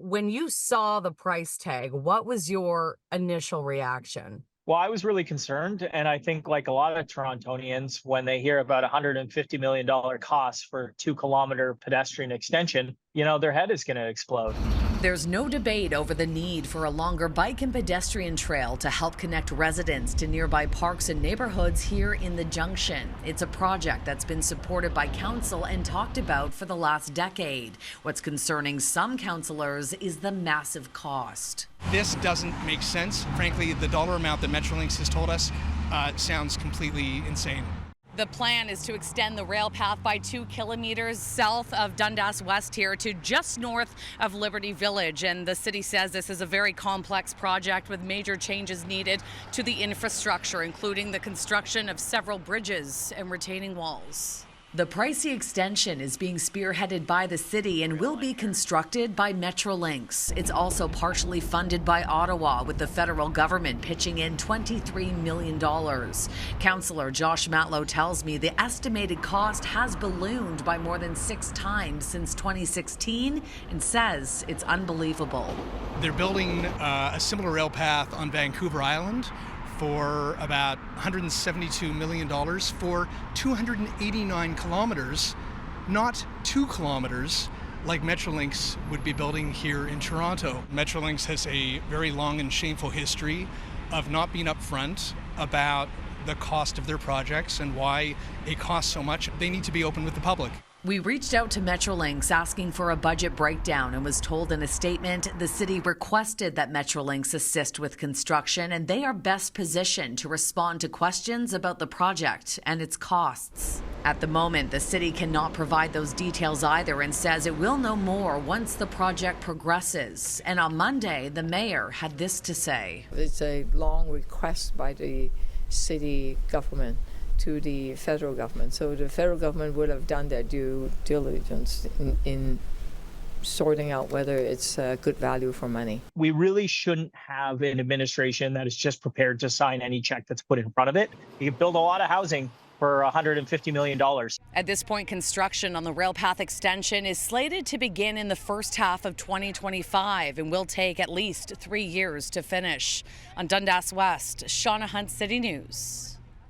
When you saw the price tag, what was your initial reaction? Well, I was really concerned, and I think like a lot of Torontonians, when they hear about $150 million cost for 2 kilometer pedestrian extension, their head is going to explode. There's no debate over the need for a longer bike and pedestrian trail to help connect residents to nearby parks and neighborhoods here in the Junction. It's a project that's been supported by council and talked about for the last decade. What's concerning some councillors is the massive cost. This doesn't make sense. Frankly, the dollar amount that Metrolinx has told us sounds completely insane. The plan is to extend the rail path by 2 kilometers south of Dundas West here to just north of Liberty Village. And the city says this is a very complex project with major changes needed to the infrastructure, including the construction of several bridges and retaining walls. The pricey extension is being spearheaded by the city and will be constructed by Metrolinx. It's also partially funded by Ottawa, with the federal government pitching in $23 million. Councillor Josh Matlow tells me the estimated cost has ballooned by more than 6 times since 2016 and says it's unbelievable. They're building a similar rail path on Vancouver Island for about $172 million for 289 kilometers, not 2 kilometers like Metrolinx would be building here in Toronto. Metrolinx has a very long and shameful history of not being upfront about the cost of their projects and why it costs so much. They need to be open with the public. We reached out to Metrolinx asking for a budget breakdown and was told in a statement the city requested that Metrolinx assist with construction and they are best positioned to respond to questions about the project and its costs. At the moment, the city cannot provide those details either and says it will know more once the project progresses. And on Monday, the mayor had this to say. It's a long request by the city government to the federal government. So the federal government would have done their due diligence in sorting out whether it's good value for money. We really shouldn't have an administration that is just prepared to sign any check that's put in front of it. You can build a lot of housing for $150 million. At this point, construction on the railpath extension is slated to begin in the first half of 2025 and will take at least 3 years to finish. On Dundas West, Shauna Hunt, City News.